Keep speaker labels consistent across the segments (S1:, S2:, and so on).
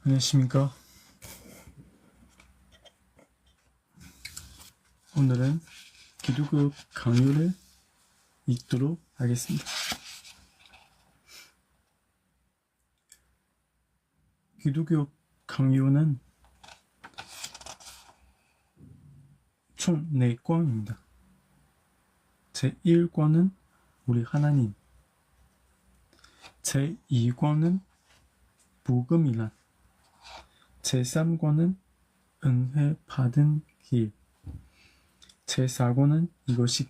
S1: 안녕하십니까. 오늘은 기독교 강요를 읽도록 하겠습니다. 기독교 강요는 총 4권입니다. 제1권은 우리 하나님, 제2권은 복음이란, 제3권은 은혜 받은 길, 제4권은 이것이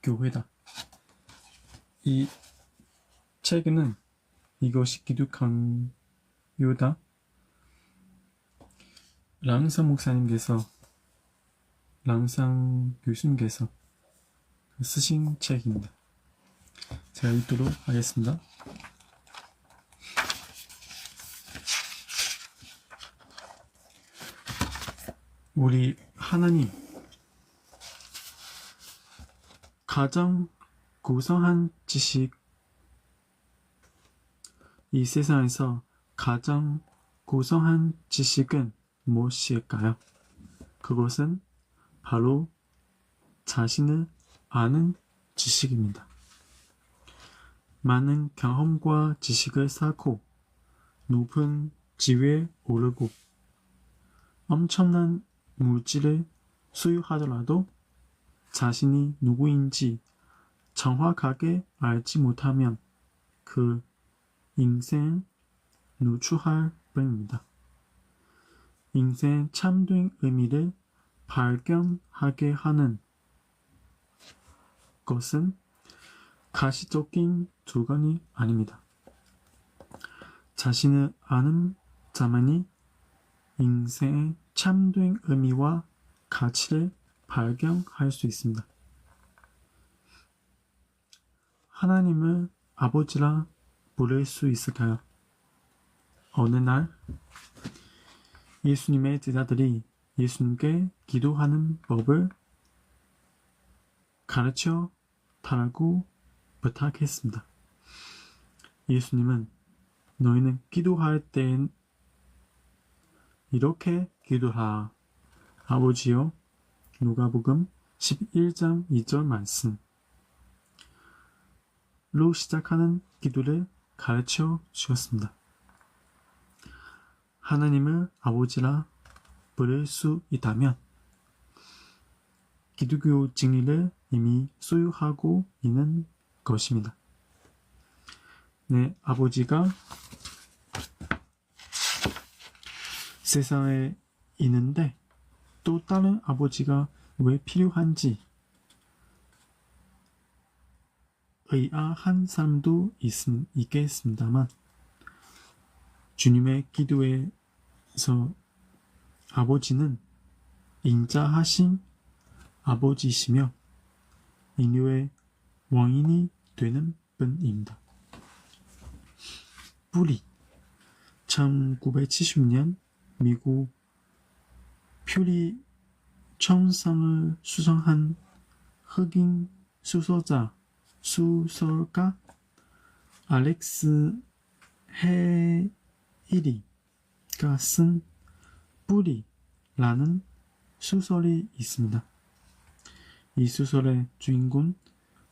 S1: 교회다. 이 책은 이것이 기독교 강요다. 랑상 목사님께서, 랑상 교수님께서 쓰신 책입니다. 제가 읽도록 하겠습니다. 우리 하나님, 가장 고상한 지식, 이 세상에서 가장 고상한 지식은 무엇일까요? 그것은 바로 자신을 아는 지식입니다. 많은 경험과 지식을 쌓고 높은 지위에 오르고 엄청난 물질을 소유하더라도 자신이 누구인지 정확하게 알지 못하면 그 인생은 누추할 뿐입니다. 인생의 참된 의미를 발견하게 하는 것은 가시적인 조건이 아닙니다. 자신을 아는 자만이 인생의 참된 의미와 가치를 발견할 수 있습니다. 하나님을 아버지라 부를 수 있을까요? 어느 날 예수님의 제자들이 예수님께 기도하는 법을 가르쳐 달라고 부탁했습니다. 예수님은 너희는 기도할 때엔 이렇게 기도하라. 아버지여, 누가복음 11장 2절 말씀로 시작하는 기도를 가르쳐 주었습니다. 하나님을 아버지라 부를 수 있다면 기독교 진리를 이미 소유하고 있는 것입니다. 내 아버지가 세상에 있는데 또 다른 아버지가 왜 필요한지 의아한 사람도 있겠습니다만 주님의 기도에서 아버지는 인자하신 아버지이시며 인류의 왕인이 되는 분입니다. 뿌리 1970년 미국 퓨리 청상을 수상한 흑인 수설가 알렉스 헤이리가 쓴 뿌리라는 소설이 있습니다. 이 소설의 주인공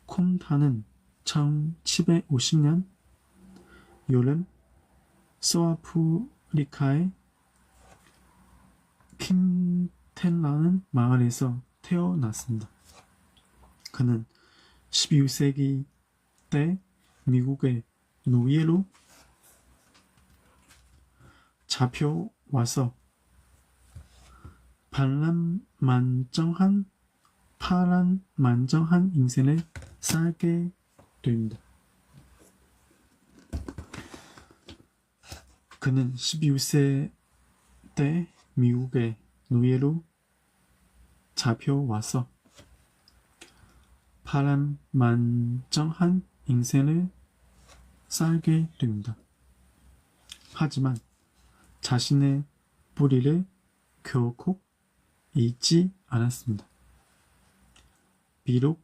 S1: 콘타는 1750년 여름 서아프리카의 킨텐라는 마을에서 태어났습니다. 그는 12세기 때 미국의 노예로 잡혀와서 파란만장한 인생을 살게 됩니다. 그는 12세 때 미국의 노예로 잡혀와서 파란만장한 인생을 살게 됩니다. 하지만 자신의 뿌리를 결코 잊지 않았습니다. 비록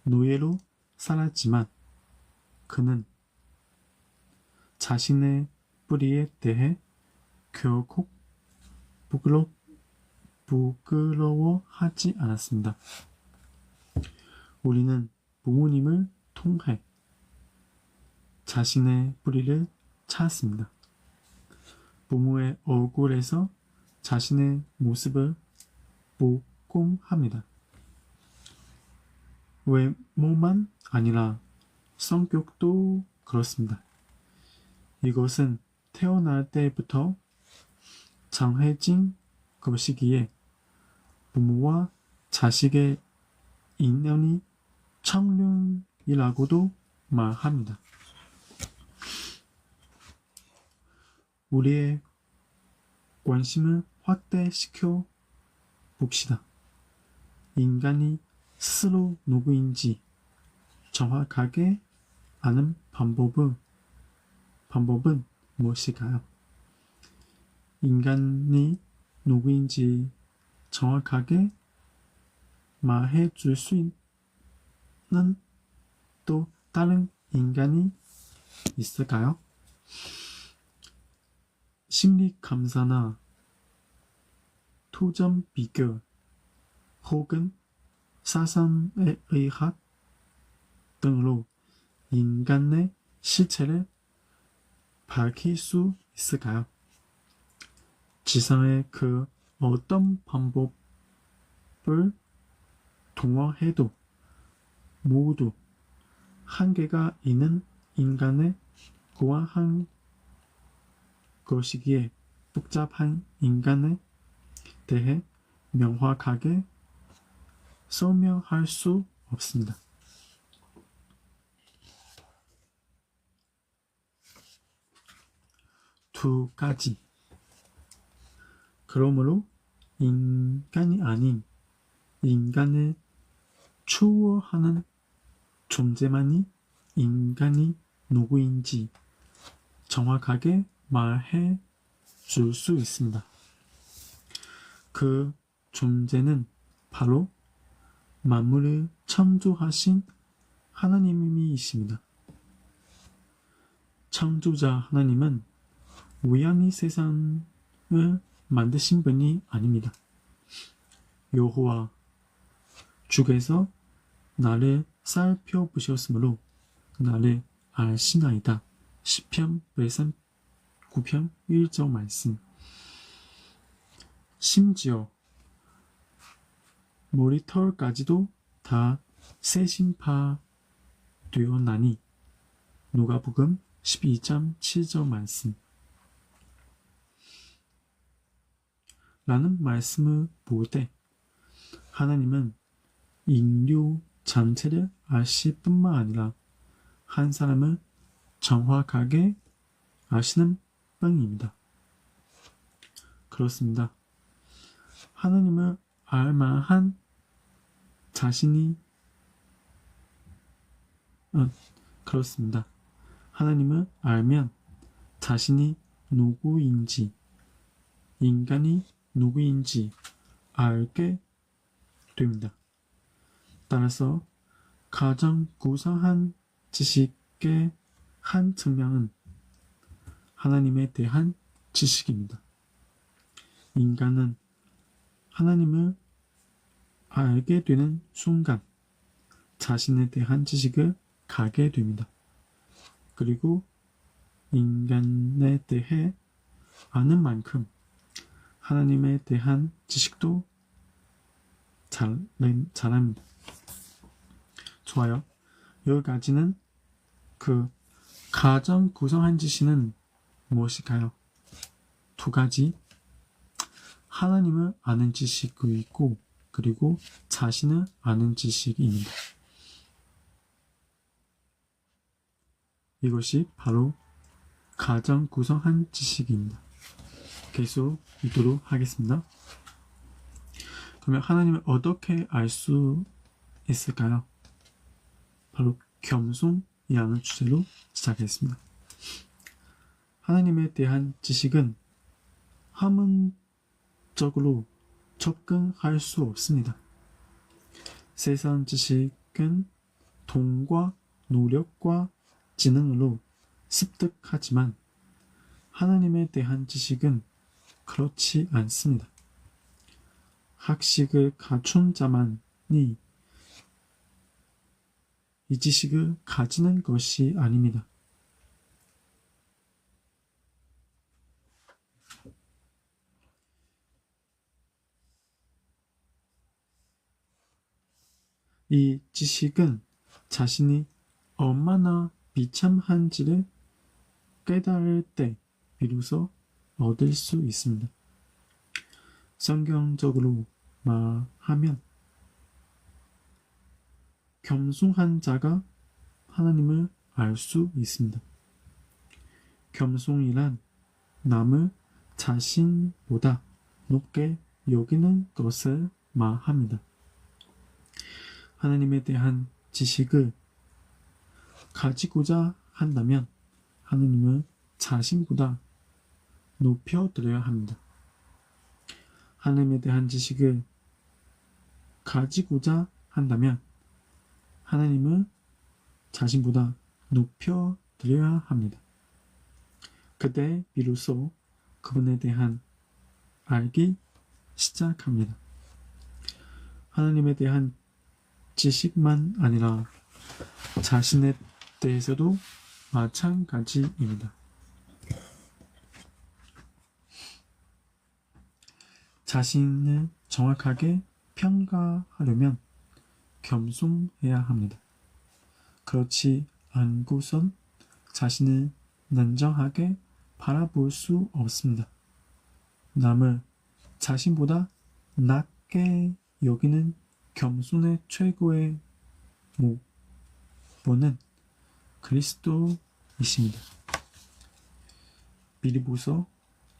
S1: 노예로 살았지만 그는 자신의 뿌리에 대해 결코 부끄러워하지 않았습니다. 우리는 부모님을 통해 자신의 뿌리를 찾았습니다. 부모의 얼굴에서 자신의 모습을 보곤 합니다. 외모만 아니라 성격도 그렇습니다. 이것은 태어날 때부터 정해진 것이기에 부모와 자식의 인연이 청륜이라고도 말합니다. 우리의 관심을 확대시켜 봅시다. 인간이 스스로 누구인지 정확하게 아는 방법은 무엇일까요? 인간이 누구인지 정확하게 말해 줄 수 있는 또 다른 인간이 있을까요? 심리 감사나 토점 비교 혹은 사상의 의학 등으로 인간의 실체를 밝힐 수 있을까요? 지상의 그 어떤 방법을 동원해도 모두 한계가 있는 인간에 구원한 것이기에 복잡한 인간에 대해 명확하게 설명할 수 없습니다. 두 가지. 그러므로 인간이 아닌 인간을 추월하는 존재만이 인간이 누구인지 정확하게 말해 줄 수 있습니다. 그 존재는 바로 만물을 창조하신 하나님이십니다. 창조자 하나님은 우연히 세상을 만드신 분이 아닙니다. 여호와 주께서 나를 살펴보셨으므로 나를 아시나이다. 시편 139편 1절 말씀. 심지어 머리털까지도 다 세심파 되었나니 누가복음 12장 7절 말씀. 라는 말씀을 볼 때 하나님은 인류 전체를 아실 뿐만 아니라 한 사람을 정확하게 아시는 분입니다. 그렇습니다. 하나님을 알만한 자신이 그렇습니다. 하나님을 알면 자신이 누구인지 인간이 누구인지 알게 됩니다. 따라서 가장 구성한 지식의 한 측면은 하나님에 대한 지식입니다. 인간은 하나님을 알게 되는 순간 자신에 대한 지식을 갖게 됩니다. 그리고 인간에 대해 아는 만큼 하나님에 대한 지식도 잘합니다. 좋아요. 여기까지는 그 가장 구성한 지식은 무엇일까요? 두 가지. 하나님을 아는 지식이 있고 그리고 자신을 아는 지식입니다. 이것이 바로 가장 구성한 지식입니다. 계속 읽도록 하겠습니다. 그러면 하나님을 어떻게 알 수 있을까요? 바로 겸손이라는 주제로 시작했습니다. 하나님에 대한 지식은 학문적으로 접근할 수 없습니다. 세상 지식은 돈과 노력과 지능으로 습득하지만 하나님에 대한 지식은 그렇지 않습니다. 학식을 갖춘 자만이 이 지식을 가지는 것이 아닙니다. 이 지식은 자신이 얼마나 비참한지를 깨달을 때 비로소 얻을 수 있습니다. 성경적으로 말하면 겸손한 자가 하나님을 알 수 있습니다. 겸손이란 남을 자신보다 높게 여기는 것을 말합니다. 하나님에 대한 지식을 가지고자 한다면 하나님을 자신보다 높여드려야 합니다. 하나님에 대한 지식을 가지고자 한다면 하나님을 자신보다 높여드려야 합니다. 그때 비로소 그분에 대한 알기 시작합니다. 하나님에 대한 지식만 아니라 자신에 대해서도 마찬가지입니다. 자신을 정확하게 평가하려면 겸손해야 합니다. 그렇지 않고선 자신을 냉정하게 바라볼 수 없습니다. 남을 자신보다 낮게 여기는 겸손의 최고의 모본은 그리스도이십니다. 빌립보서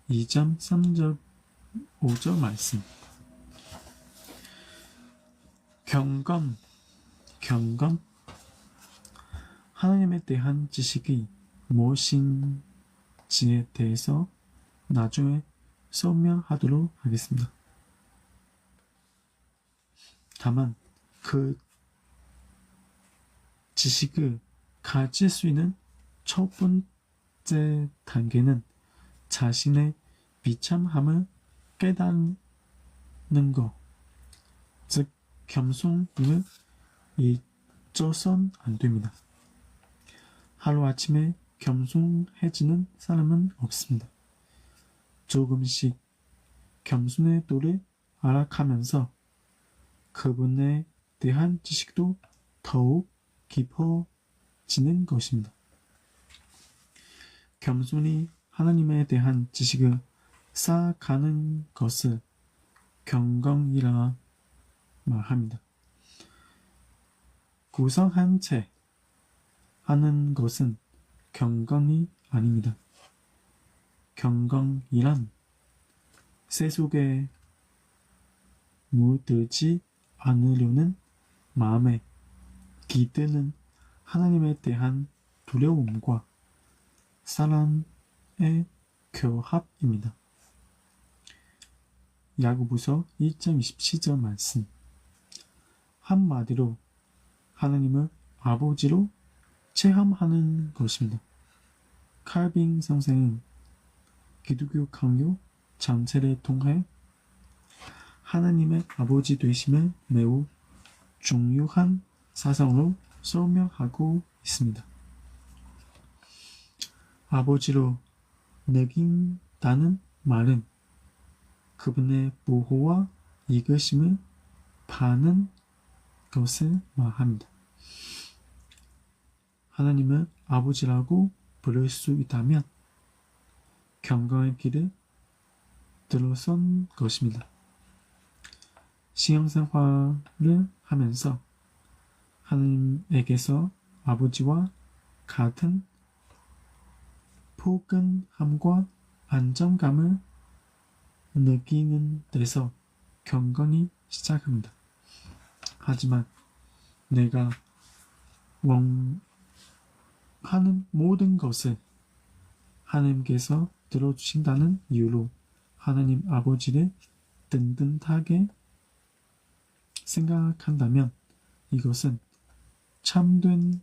S1: 2장 3절 5절 말씀. 경건. 하나님에 대한 지식이 무엇인지에 대해서 나중에 설명하도록 하겠습니다. 다만 그 지식을 가질 수 있는 첫 번째 단계는 자신의 비참함을 깨닫는 것, 즉 겸손임을 잊어선 안 됩니다. 하루아침에 겸손해지는 사람은 없습니다. 조금씩 겸손의 도를 알아가면서 그분에 대한 지식도 더욱 깊어지는 것입니다. 겸손히 하나님에 대한 지식을 쌓아가는 것을 경건이라 말합니다. 구성한 채 하는 것은 경건이 아닙니다. 경건이란 새 속에 물들지 않으려는 마음에 깃드는 하나님에 대한 두려움과 사랑의 교합입니다. 야고보서 2.27절 말씀. 한마디로 하나님을 아버지로 체험하는 것입니다. 칼빈 선생은 기독교 강요 전체를 통해 하나님의 아버지 되심을 매우 중요한 사상으로 설명하고 있습니다. 아버지로 여긴다는 말은 그분의 보호와 이끄심을 받는 것을 말합니다. 하나님을 아버지라고 부를 수 있다면 경건의 길을 들어선 것입니다. 신앙생활을 하면서 하나님에게서 아버지와 같은 포근함과 안정감을 느끼는 데서 경건이 시작합니다. 하지만 내가 원하는 모든 것을 하나님께서 들어주신다는 이유로 하나님 아버지를 든든하게 생각한다면 이것은 참된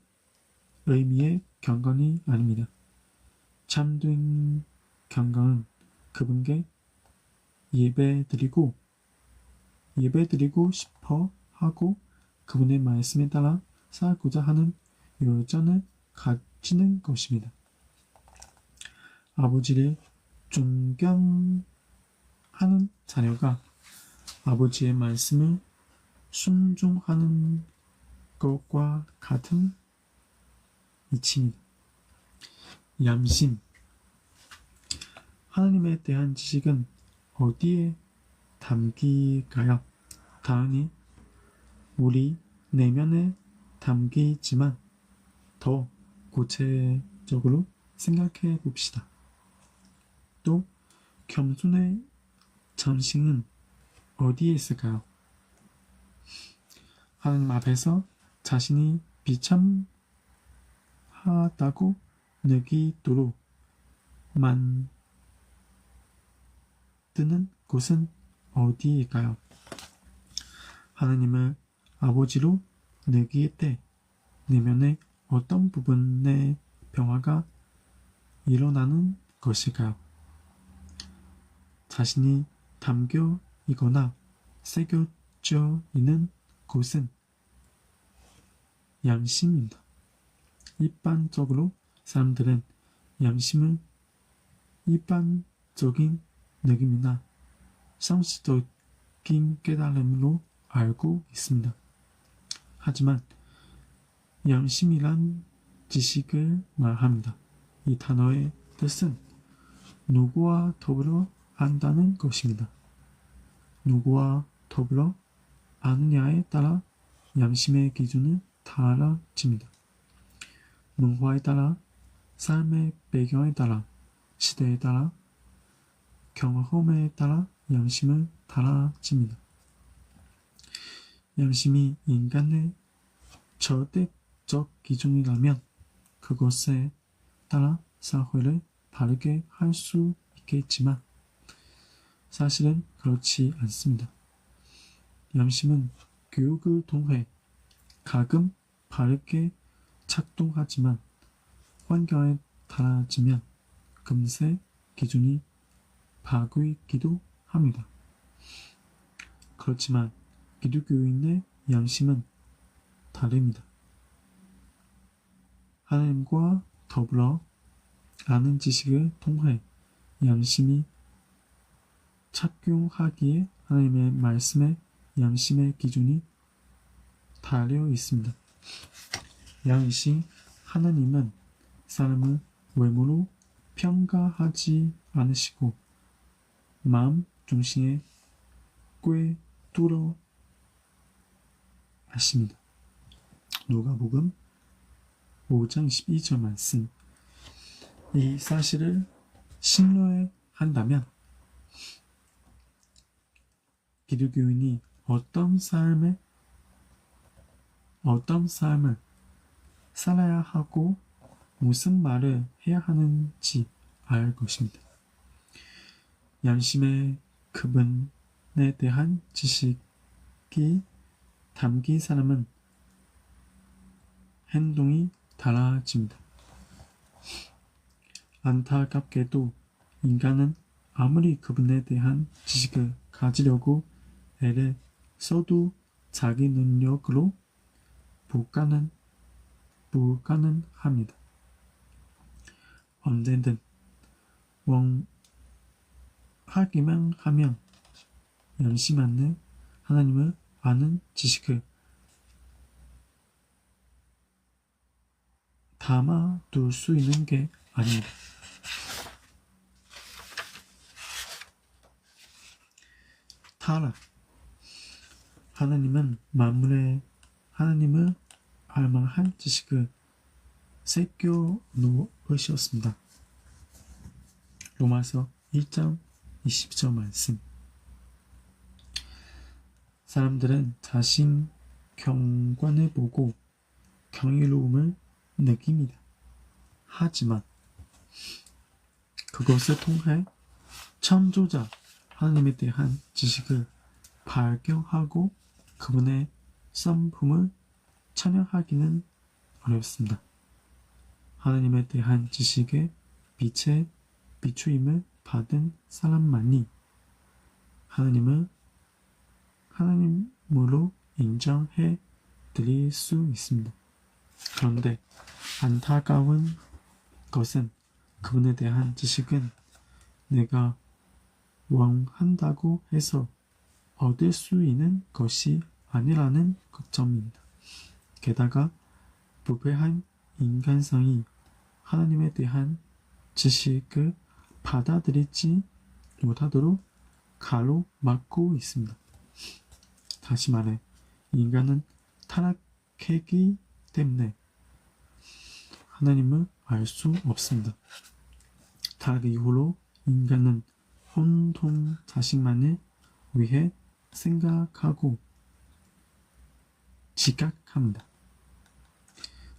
S1: 의미의 경건이 아닙니다. 참된 경건은 그분께 예배드리고 싶어 하고 그분의 말씀에 따라 살고자 하는 열정을 가지는 것입니다. 아버지를 존경하는 자녀가 아버지의 말씀을 순종하는 것과 같은 이치입니다. 양심. 하나님에 대한 지식은 어디에 담길까요? 당연히 우리 내면에 담기지만 더 구체적으로 생각해 봅시다. 또 겸손의 정신은 어디에 있을까요? 하나님 앞에서 자신이 비참하다고 느끼도록 만드는 곳은 어디일까요? 하나님을 아버지로 느낄 때 내면의 어떤 부분의 변화가 일어나는 것일까요? 자신이 담겨 있거나 새겨져 있는 곳은 양심입니다. 일반적으로 사람들은 양심을 일반적인 느낌이나 상식적인 깨달음으로 알고 있습니다. 하지만 양심이란 지식을 말합니다. 이 단어의 뜻은 누구와 더불어 안다는 것입니다. 누구와 더불어 아느냐에 따라 양심의 기준은 달라집니다. 문화에 따라, 삶의 배경에 따라, 시대에 따라, 경험에 따라 양심은 달라집니다. 양심이 인간의 절대적 기준이라면 그것에 따라 사회를 바르게 할 수 있겠지만 사실은 그렇지 않습니다. 양심은 교육을 통해 가끔 바르게 작동하지만 환경에 달라지면 금세 기준이 바뀌기도 합니다. 그렇지만 기독교인의 양심은 다릅니다. 하나님과 더불어 아는 지식을 통해 양심이 착용하기에 하나님의 말씀에 양심의 기준이 달려 있습니다. 양심. 하나님은 사람을 외모로 평가하지 않으시고 마음 중심에 꿰뚫어 하십니다. 누가복음 5장 12절 말씀. 이 사실을 신뢰한다면 기독교인이 어떤 삶을 살아야 하고 무슨 말을 해야 하는지 알 것입니다. 양심의 그분에 대한 지식이 담긴 사람은 행동이 달라집니다. 안타깝게도 인간은 아무리 그분에 대한 지식을 가지려고 애를 써도 자기 능력으로 불가능합니다. 언제든 원하기만 하면 양심 안에 하나님을 아는 지식을 담아둘 수 있는 게 아닙니다. 타락. 하나님은 만물에 하나님을 알만한 지식을 새겨 놓으셨습니다. 로마서 1장 20절 말씀. 사람들은 자신 경관을 보고 경이로움을 느낍니다. 하지만 그것을 통해 창조자 하나님에 대한 지식을 발견하고 그분의 성품을 찬양하기는 어렵습니다. 하나님에 대한 지식의 빛에 비추임을 받은 사람만이 하나님을 하나님으로 인정해 드릴 수 있습니다. 그런데 안타까운 것은 그분에 대한 지식은 내가 원한다고 해서 얻을 수 있는 것이 아니라는 점입니다. 게다가 부패한 인간성이 하나님에 대한 지식을 받아들이지 못하도록 가로막고 있습니다. 다시 말해 인간은 타락했기 때문에 하나님을 알 수 없습니다. 타락 이후로 인간은 온통 자신만을 위해 생각하고 지각합니다.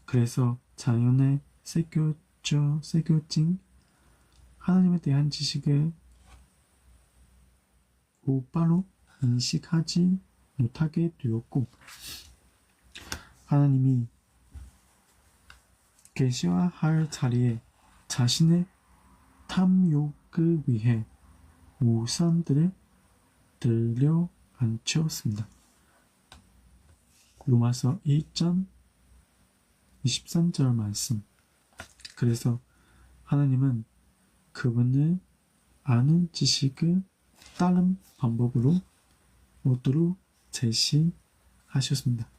S1: 그래서 자연에 새겨진 하나님에 대한 지식을 곧바로 인식하지 못하게 되었고, 하나님이 계시화할 자리에 자신의 탐욕을 위해 우상들을 들려 앉혔습니다. 로마서 1장 23절 말씀. 그래서 하나님은 그분을 아는 지식을 다른 방법으로 모두로 제시하셨습니다.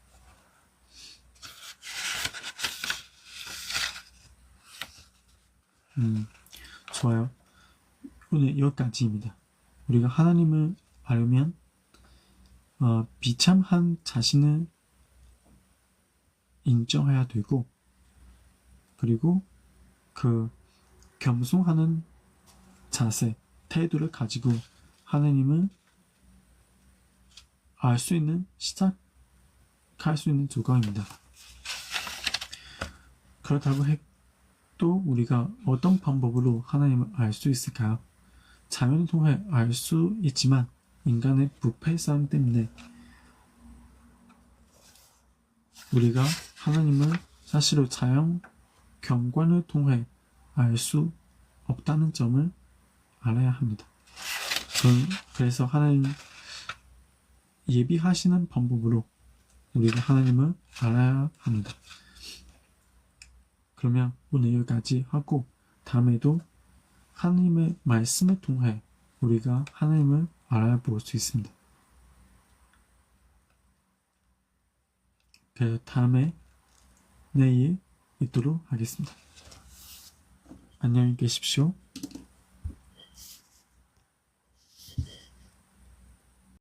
S1: 좋아요. 오늘 여기까지입니다. 우리가 하나님을 알면 비참한 자신을 인정해야 되고, 그리고 그 겸손하는 자세, 태도를 가지고 하나님을 알 수 있는, 시작할 수 있는 조건입니다. 그렇다고 해도 우리가 어떤 방법으로 하나님을 알 수 있을까요? 자연을 통해 알 수 있지만 인간의 부패성 때문에 우리가 하나님을 사실은 자연 경관을 통해 알 수 없다는 점을 알아야 합니다. 그래서 하나님 예비하시는 방법으로 우리가 하나님을 알아야 합니다. 그러면 오늘 여기까지 하고 다음에도 하나님의 말씀을 통해 우리가 하나님을 알아볼 수 있습니다. 그 다음에 내일 있도록 하겠습니다. 안녕히 계십시오.